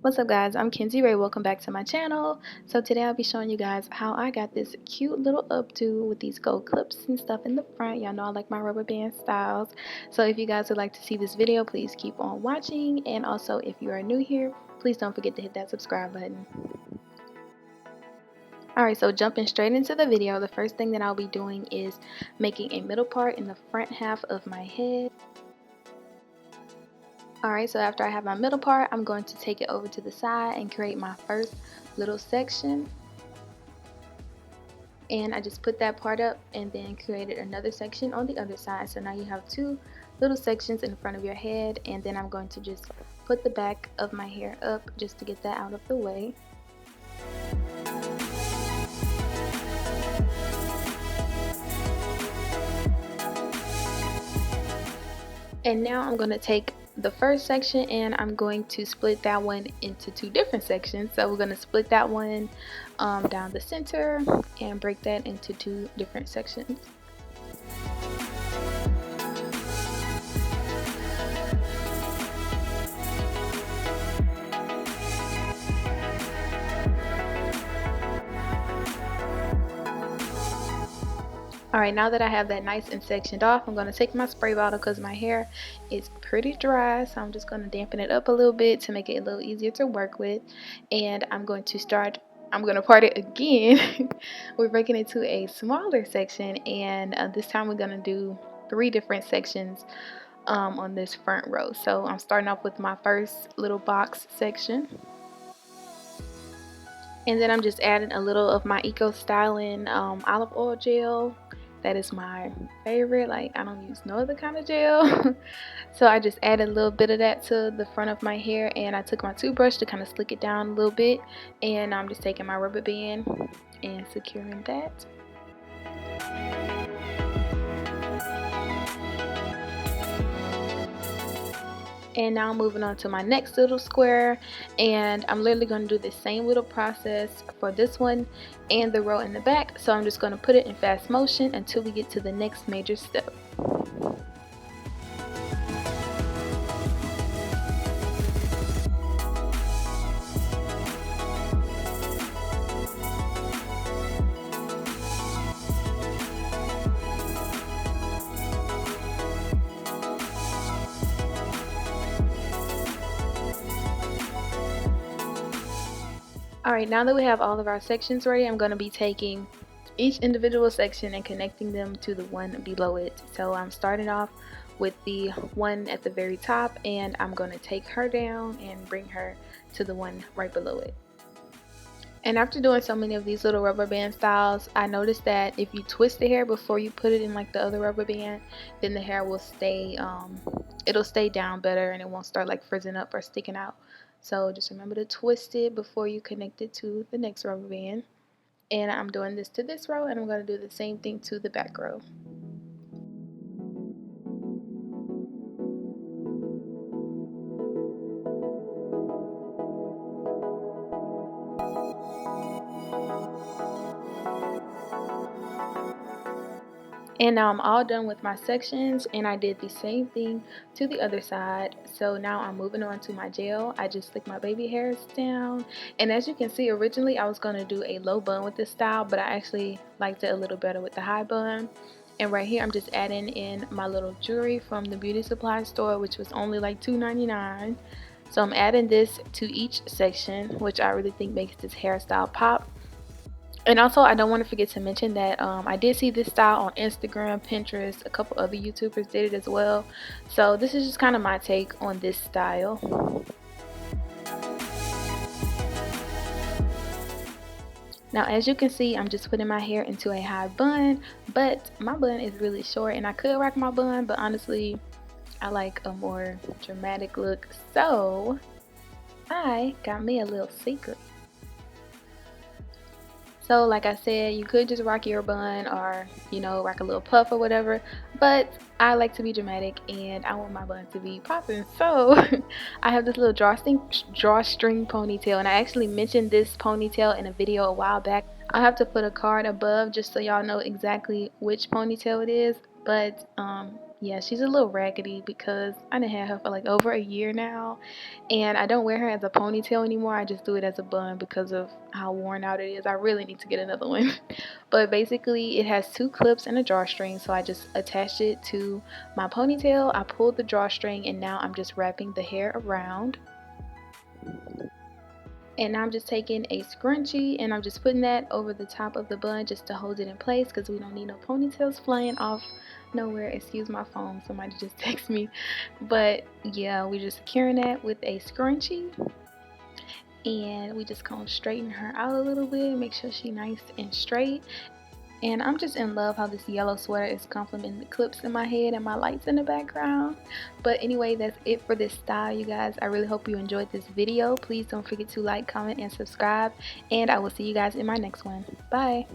What's up guys, I'm kinzeeyy. Welcome back to my channel. So today I'll be showing you guys how I got this cute little updo with these gold clips and stuff in the front. Y'all know I like my rubber band styles. So if you guys would like to see this video, please keep on watching. And also if you are new here, please don't forget to hit that subscribe button. Alright, so jumping straight into the video, the first thing that I'll be doing is making a middle part in the front half of my head. Alright, so after I have my middle part, I'm going to take it over to the side and create my first little section. And I just put that part up and then created another section on the other side. So now you have two little sections in front of your head, and then I'm going to just put the back of my hair up just to get that out of the way. And now I'm going to take the first section and I'm going to split that one into two different sections. So we're going to split that one down the center and break that into two different sections. Alright, now that I have that nice and sectioned off, I'm going to take my spray bottle because my hair is pretty dry, so I'm just going to dampen it up a little bit to make it a little easier to work with. And I'm going to part it again. We're breaking it to a smaller section, and this time we're going to do three different sections on this front row. So I'm starting off with my first little box section. And then I'm just adding a little of my Eco Styling olive oil gel. That is my favorite. Like, I don't use no other kind of gel. So I just added a little bit of that to the front of my hair, and I took my toothbrush to kind of slick it down a little bit, and I'm just taking my rubber band and securing that. And now I'm moving on to my next little square, and I'm literally going to do the same little process for this one and the row in the back. So I'm just going to put it in fast motion until we get to the next major step. Alright, now that we have all of our sections ready, I'm going to be taking each individual section and connecting them to the one below it. So I'm starting off with the one at the very top, and I'm going to take her down and bring her to the one right below it. And after doing so many of these little rubber band styles, I noticed that if you twist the hair before you put it in like the other rubber band, then the hair will stay, it'll stay down better and it won't start like frizzing up or sticking out. So just remember to twist it before you connect it to the next rubber band. And I'm doing this to this row, and I'm going to do the same thing to the back row. And now I'm all done with my sections, and I did the same thing to the other side. So now I'm moving on to my gel. I just slick my baby hairs down, and as you can see, originally I was going to do a low bun with this style, but I actually liked it a little better with the high bun. And right here I'm just adding in my little jewelry from the beauty supply store, which was only like $2.99. So I'm adding this to each section, which I really think makes this hairstyle pop. And also, I don't want to forget to mention that I did see this style on Instagram, Pinterest, a couple other YouTubers did it as well. So this is just kind of my take on this style. Now, as you can see, I'm just putting my hair into a high bun, but my bun is really short, and I could rock my bun, but honestly, I like a more dramatic look. So I got me a little secret. So like I said, you could just rock your bun or, you know, rock a little puff or whatever, but I like to be dramatic and I want my bun to be popping. So I have this little drawstring ponytail, and I actually mentioned this ponytail in a video a while back. I'll have to put a card above just so y'all know exactly which ponytail it is, but Yeah, she's a little raggedy because I done had her for like over a year now, and I don't wear her as a ponytail anymore. I just do it as a bun because of how worn out it is. I really need to get another one. But basically, it has two clips and a drawstring, so I just attached it to my ponytail. I pulled the drawstring, and now I'm just wrapping the hair around. And now I'm just taking a scrunchie and I'm just putting that over the top of the bun just to hold it in place because we don't need no ponytails flying off nowhere. Excuse my phone, somebody just texted me. But yeah, we're just securing that with a scrunchie, and we just gonna straighten her out a little bit, make sure she nice and straight. And I'm just in love how this yellow sweater is complementing the clips in my head and my lights in the background. But anyway, that's it for this style, you guys. I really hope you enjoyed this video. Please don't forget to like, comment, and subscribe. And I will see you guys in my next one. Bye.